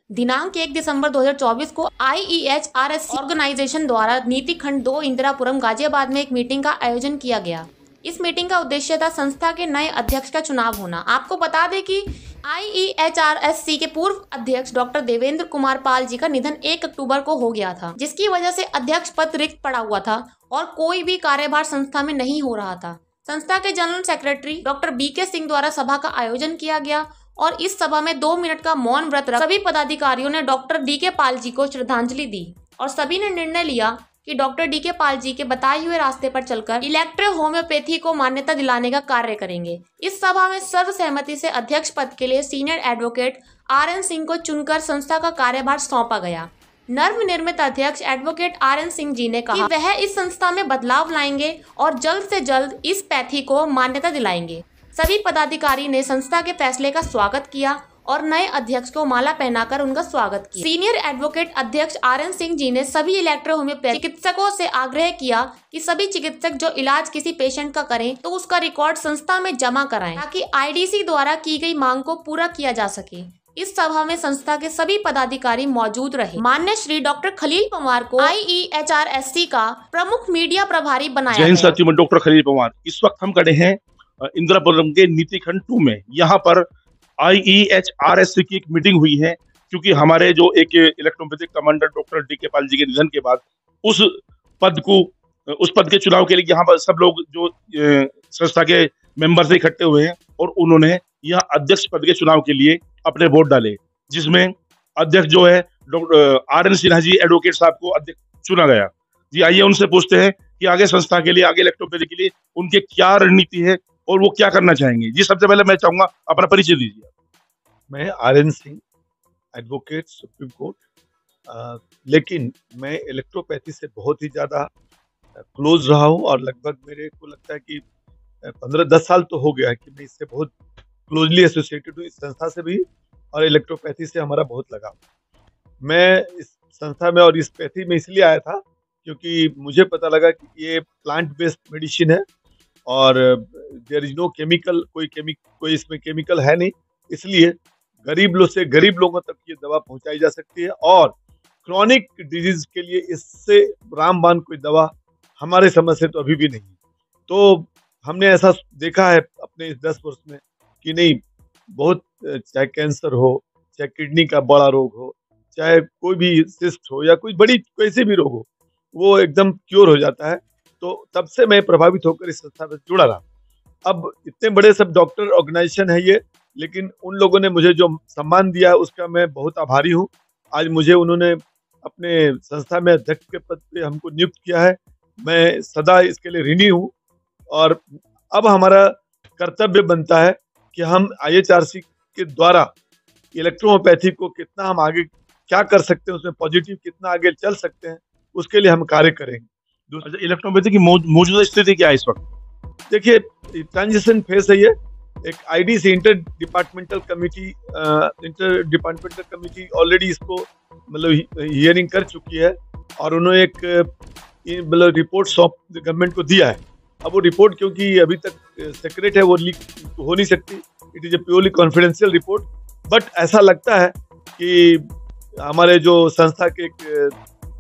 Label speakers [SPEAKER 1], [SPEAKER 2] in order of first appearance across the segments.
[SPEAKER 1] दिनांक 1 दिसंबर 2024 को IEHRS organisation द्वारा नीति खंड 2 इंदिरापुरम गाजियाबाद में एक मीटिंग का आयोजन किया गया। इस मीटिंग का उद्देश्य था संस्था के नए अध्यक्ष का चुनाव होना। आपको बता दें कि IEHRSC के पूर्व अध्यक्ष डॉक्टर देवेंद्र कुमार पाल जी का निधन 1 अक्टूबर को हो गया था, जिसकी वजह से अध्यक्ष पद रिक्त पड़ा हुआ था और कोई भी कार्यभार संस्था में नहीं हो रहा था। संस्था के general secretary doctor BK Singh द्वारा सभा का आयोजन किया गया और इस सभा में 2 मिनट का मौन व्रत रख सभी पदाधिकारियों ने डॉक्टर DK पाल जी को श्रद्धांजलि दी और सभी ने निर्णय लिया कि डॉक्टर DK पाल जी के बताए हुए रास्ते पर चलकर इलेक्ट्रो होम्योपैथी को मान्यता दिलाने का कार्य करेंगे। इस सभा में सर्वसहमति से अध्यक्ष पद के लिए सीनियर एडवोकेट RN सिंह को चुनकर संस्था का कार्यभार सौंपा गया। नवनिर्मित अध्यक्ष एडवोकेट RN सिंह जी ने कहा कि वह इस संस्था में बदलाव लाएंगे और जल्द से जल्द इस पैथी को मान्यता दिलाएंगे। सभी पदाधिकारी ने संस्था के फैसले का स्वागत किया और नए अध्यक्ष को माला पहनाकर उनका स्वागत किया। सीनियर एडवोकेट अध्यक्ष RN सिंह जी ने सभी इलेक्ट्रो होम्योपैथी चिकित्सकों से आग्रह किया कि सभी चिकित्सक जो इलाज किसी पेशेंट का करें तो उसका रिकॉर्ड संस्था में जमा कराएं ताकि IDC द्वारा की गई मांग को पूरा किया जा सके। इस सभा में संस्था के सभी पदाधिकारी मौजूद रहे। मान्य श्री डॉक्टर खलील पंवार को IEHRSC का प्रमुख मीडिया प्रभारी बनाया गया।
[SPEAKER 2] साथी में डॉक्टर खलील पंवार, इस वक्त हम खड़े हैं इंदिरापुरम के नीति खंड 2 में। यहाँ पर IEHRSC की एक मीटिंग हुई है, क्योंकि हमारे जो एक electropathic commander doctor DK Pal ji के निधन के बाद उस पद के चुनाव के लिए यहाँ पर सब लोग जो संस्था के मेंबर से इकट्ठे हुए हैं और उन्होंने यह अध्यक्ष पद के चुनाव के लिए अपने वोट डाले, जिसमें अध्यक्ष जो है doctor RN Sinha ji advocate साहब को अध्यक्ष चुना गया। जी आइए उनसे पूछते हैं कि आगे संस्था के लिए, आगे इलेक्ट्रोपैथी के लिए उनके क्या रणनीति है और वो क्या करना चाहेंगे। जी सबसे पहले मैं चाहूंगा अपना परिचय दीजिए।
[SPEAKER 3] मैं RN Singh, advocate supreme court, लेकिन मैं इलेक्ट्रोपैथी से बहुत ही ज़्यादा क्लोज रहा हूँ और लगभग मेरे को लगता है कि 15-10 साल तो हो गया है कि मैं इससे बहुत क्लोजली एसोसिएटेड हूँ, इस संस्था से भी और इलेक्ट्रोपैथी से हमारा बहुत लगाव। मैं इस संस्था में और इस पैथी में इसलिए आया था क्योंकि मुझे पता लगा कि ये प्लांट बेस्ड मेडिसिन है और देयर इज नो केमिकल, कोई इसमें केमिकल है नहीं, इसलिए गरीब लोग से गरीब लोगों तक ये दवा पहुंचाई जा सकती है और क्रॉनिक डिजीज के लिए इससे रामबाण कोई दवा हमारे समझ से तो अभी भी नहीं। तो हमने ऐसा देखा है अपने इस 10 वर्ष में कि नहीं, बहुत चाहे कैंसर हो, चाहे किडनी का बड़ा रोग हो, चाहे कोई भी सिस्ट हो या कोई बड़ी कैसे भी रोग हो, वो एकदम क्योर हो जाता है। तो तब से मैं प्रभावित होकर इस संस्था में जुड़ा रहा। अब इतने बड़े सब डॉक्टर ऑर्गेनाइजेशन है ये, लेकिन उन लोगों ने मुझे जो सम्मान दिया उसका मैं बहुत आभारी हूँ। आज मुझे उन्होंने अपने संस्था में अध्यक्ष के पद पे हमको नियुक्त किया है, मैं सदा इसके लिए ऋणी हूँ। और अब हमारा कर्तव्य बनता है कि हम IEHRSC के द्वारा इलेक्ट्रोपैथी को कितना हम आगे क्या कर सकते हैं, उसमें पॉजिटिव कितना आगे चल सकते हैं, उसके लिए हम कार्य करेंगे।
[SPEAKER 2] इलेक्ट्रोपैथी की मौजूदा स्थिति क्या है इस वक्त?
[SPEAKER 3] देखिए, ट्रांजिशन फेज है ये। एक IDC inter departmental committee already इसको मतलब हियरिंग कर चुकी है और उन्होंने एक मतलब रिपोर्ट गवर्नमेंट को दिया है। अब वो रिपोर्ट क्योंकि अभी तक सीक्रेट है, वो लीक हो नहीं सकती, it is a purely confidential report. But ऐसा लगता है कि हमारे जो संस्था के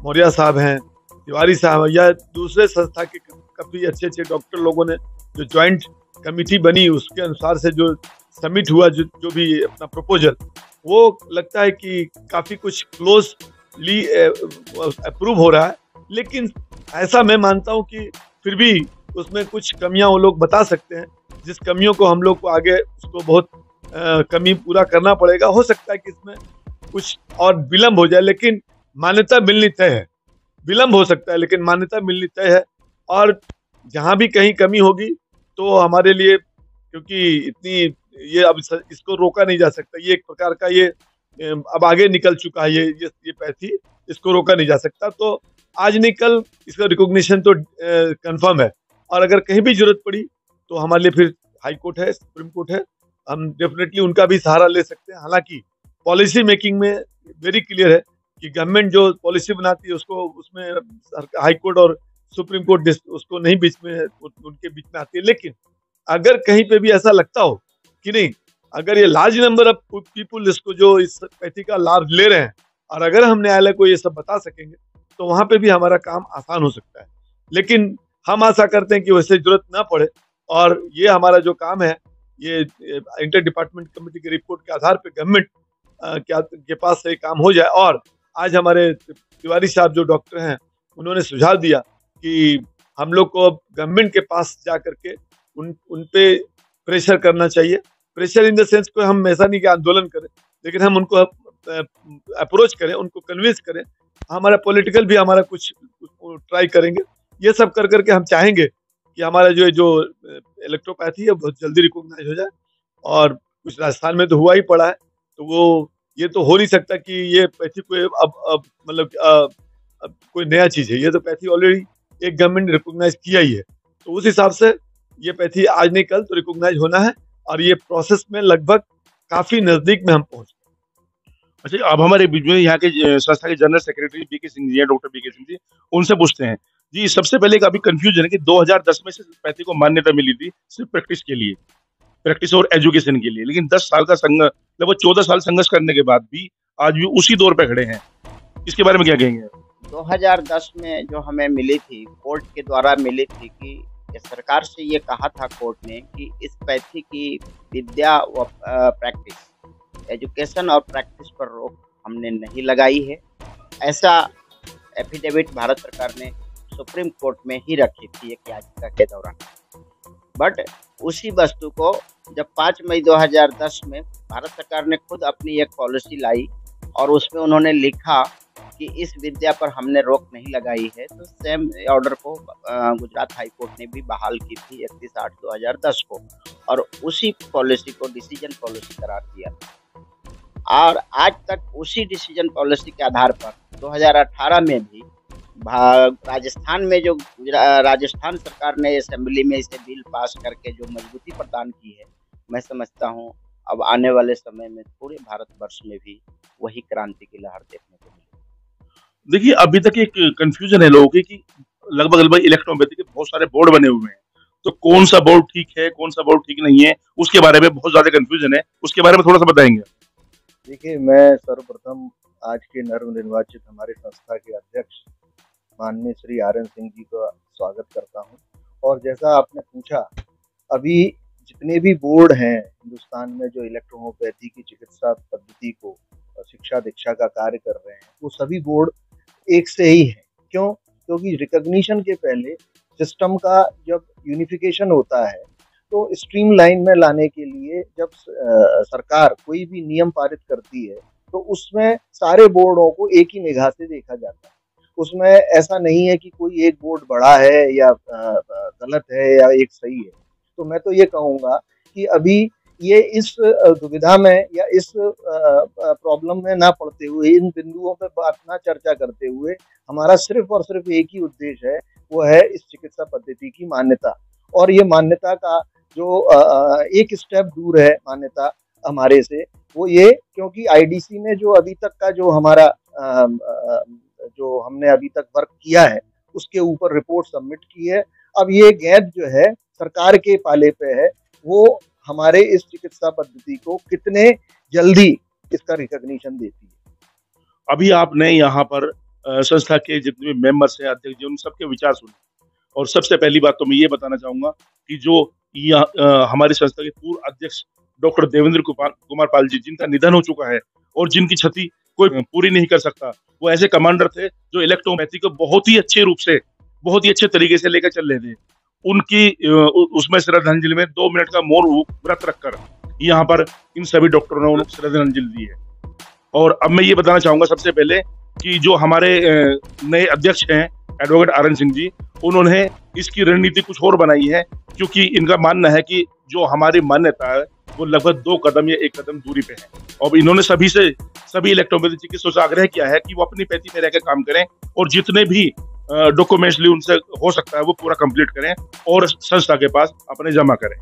[SPEAKER 3] मौर्य साहब हैं, तिवारी साहब या दूसरे संस्था के काफ़ी अच्छे डॉक्टर लोगों ने जो ज्वाइंट कमिटी बनी, उसके अनुसार से जो सबमिट हुआ जो भी अपना प्रपोजल, वो लगता है कि काफ़ी कुछ क्लोजली अप्रूव हो रहा है। लेकिन ऐसा मैं मानता हूँ कि फिर भी उसमें कुछ कमियां वो लोग बता सकते हैं, जिस कमियों को हम लोग को आगे उसको बहुत कमी पूरा करना पड़ेगा। हो सकता है कि इसमें कुछ और विलम्ब हो जाए, लेकिन मान्यता मिलनी तय है। विलम्ब हो सकता है लेकिन मान्यता मिलनी तय है। और जहां भी कहीं कमी होगी तो हमारे लिए, क्योंकि इतनी ये अब इसको रोका नहीं जा सकता, ये एक प्रकार का ये अब आगे निकल चुका है, ये पैथी, इसको रोका नहीं जा सकता। तो आज नहीं कल इसका रिकॉग्निशन तो कंफर्म है और अगर कहीं भी जरूरत पड़ी तो हमारे लिए फिर हाई कोर्ट है, सुप्रीम कोर्ट है, हम डेफिनेटली उनका भी सहारा ले सकते हैं। हालांकि पॉलिसी मेकिंग में वेरी क्लियर है कि गवर्नमेंट जो पॉलिसी बनाती है उसको, उसमें हाई कोर्ट और सुप्रीम कोर्ट उसको नहीं बीच में, उनके बीच में आती है। लेकिन अगर कहीं पे भी ऐसा लगता हो कि नहीं, अगर ये लार्ज नंबर ऑफ पीपुल इसको जो इस पैथी का लाभ ले रहे हैं और अगर हम न्यायालय को ये सब बता सकेंगे तो वहां पे भी हमारा काम आसान हो सकता है। लेकिन हम आशा करते हैं कि वैसे जरूरत ना पड़े और ये हमारा जो काम है ये इंटर डिपार्टमेंट कमेटी की रिपोर्ट के आधार पर गवर्नमेंट के पास से काम हो जाए। और आज हमारे तिवारी साहब जो डॉक्टर हैं उन्होंने सुझाव दिया कि हम लोग को गवर्नमेंट के पास जा करके उन पे प्रेशर करना चाहिए। प्रेशर इन द सेंस को हम ऐसा नहीं कि आंदोलन करें, लेकिन हम उनको अप्रोच करें, उनको कन्विंस करें। हमारा पॉलिटिकल भी हमारा कुछ ट्राई करेंगे। ये सब कर करके हम चाहेंगे कि हमारा जो इलेक्ट्रोपैथी है बहुत जल्दी रिकॉग्नाइज हो जाए। और कुछ राजस्थान में तो हुआ ही पड़ा है, तो वो ये तो हो नहीं सकता कि ये पैथी को अब मतलब अब कोई नया चीज है। ये तो पैथी ऑलरेडी एक गवर्नमेंट ने रिकॉग्नाइज किया ही है, तो उस हिसाब से ये पैथी आज नहीं कल तो रिकॉग्नाइज होना है और ये प्रोसेस में लगभग काफी नजदीक में हम पहुंच गए।
[SPEAKER 2] अच्छा, अब हमारे बीच में यहाँ के संस्था के general secretary BK Singh ji हैं, डॉक्टर बीके सिंह जी, उनसे पूछते हैं। जी, सबसे पहले एक अभी कंफ्यूजन है कि 2010 में से पैथी को मान्यता मिली थी सिर्फ प्रैक्टिस के लिए, प्रैक्टिस और एजुकेशन के लिए, लेकिन 10 साल का संघर्ष, लगभग 14 साल संघर्ष करने के बाद भी आज भी उसी दौर पे खड़े हैं। इसके बारे में क्या कहेंगे?
[SPEAKER 4] 2010 में जो हमें मिली थी, कोर्ट के द्वारा मिली थी कि सरकार से ये कहा था कोर्ट ने कि इस पैथी की विद्या व प्रैक्टिस, एजुकेशन और प्रैक्टिस पर रोक हमने नहीं लगाई है। ऐसा एफिडेविट भारत सरकार ने सुप्रीम कोर्ट में ही रखी थी एक याचिका के दौरान। बट उसी वस्तु को जब 5 मई 2010 में भारत सरकार ने खुद अपनी एक पॉलिसी लाई और उसमें उन्होंने लिखा कि इस विद्या पर हमने रोक नहीं लगाई है, तो सेम ऑर्डर को गुजरात हाई कोर्ट ने भी बहाल की थी 31/8/2010 को और उसी पॉलिसी को डिसीजन पॉलिसी करार दिया था। और आज तक उसी डिसीजन पॉलिसी के आधार पर 2018 में भी राजस्थान में जो राजस्थान सरकार ने असेंबली में इसे बिल पास करके जो मजबूती प्रदान की है, मैं समझता हूँ अब आने वाले समय में पूरे भारतवर्ष में भी वही क्रांति की लहर देखने को मिलेगी।
[SPEAKER 2] देखिए, अभी तक एक कंफ्यूजन है लोगों की कि लगभग इलेक्ट्रोपैथी के बहुत सारे बोर्ड बने हुए हैं, तो कौन सा बोर्ड ठीक है, कौन सा बोर्ड ठीक नहीं है, उसके बारे में बहुत ज्यादा कंफ्यूजन है। उसके बारे में थोड़ा सा बताएंगे?
[SPEAKER 5] देखिए, मैं सर्वप्रथम आज के नवनिर्वाचित हमारे संस्था के अध्यक्ष माननीय श्री आर एन सिंह जी का स्वागत करता हूं। और जैसा आपने पूछा, अभी जितने भी बोर्ड हैं हिंदुस्तान में जो इलेक्ट्रोहोम्योपैथी की चिकित्सा पद्धति को शिक्षा दीक्षा का कार्य कर रहे हैं, वो सभी बोर्ड एक से ही है। क्यों? क्योंकि रिकॉग्निशन के पहले सिस्टम का जब यूनिफिकेशन होता है तो स्ट्रीमलाइन में लाने के लिए जब सरकार कोई भी नियम पारित करती है तो उसमें सारे बोर्डों को एक ही निगाह से देखा जाता है। उसमें ऐसा नहीं है कि कोई एक बोर्ड बड़ा है या गलत है या एक सही है। तो मैं तो ये कहूँगा कि अभी ये इस दुविधा में या इस प्रॉब्लम में ना पड़ते हुए, इन बिंदुओं पे बात ना चर्चा करते हुए, हमारा सिर्फ और सिर्फ एक ही उद्देश्य है, वो है इस चिकित्सा पद्धति की मान्यता। और ये मान्यता का जो एक स्टेप दूर है मान्यता हमारे से, वो ये क्योंकि आईडीसी ने जो अभी तक का जो हमारा जो हमने अभी तक वर्क किया है उसके ऊपर रिपोर्ट सबमिट की है। अब ये गैप जो है सरकार के पाले पे है, वो हमारे इस चिकित्सा पद्धति को कितने जल्दी इसका रिकॉग्निशन देती है।
[SPEAKER 2] अभी आपने यहाँ पर संस्था के जितने भी मेंबर्स हैं, अध्यक्ष जी, उन सबके विचार सुने। और सबसे पहली बात तो मैं ये बताना चाहूंगा कि जो हमारी संस्था के पूर्व अध्यक्ष डॉक्टर देवेंद्र कुमार पाल जी, जिनका निधन हो चुका है और जिनकी क्षति कोई पूरी नहीं कर सकता, वो ऐसे कमांडर थे जो इलेक्ट्रोपैथी को बहुत ही अच्छे रूप से, बहुत ही अच्छे तरीके से लेकर चल रहे थे। उनकी उसमें श्रद्धांजलि में 2 मिनट का मौन व्रत रखकर यहाँ पर इन सभी डॉक्टरों ने उनको श्रद्धांजलि दी है। और अब मैं ये बताना चाहूंगा सबसे पहले कि जो हमारे नए अध्यक्ष हैं advocate are N Singh ji, उन्होंने इसकी रणनीति कुछ और बनाई है, क्योंकि इनका मानना है कि जो हमारी मान्यता है वो लगभग 2 कदम या 1 कदम दूरी पे है। और इन्होंने सभी इलेक्ट्रोपैथी चिकित्सकों से आग्रह किया है कि वो अपनी पैथी में रहकर काम करें और जितने भी डॉक्यूमेंट्स उनसे हो सकता है वो पूरा कंप्लीट करें और संस्था के पास अपने जमा करें।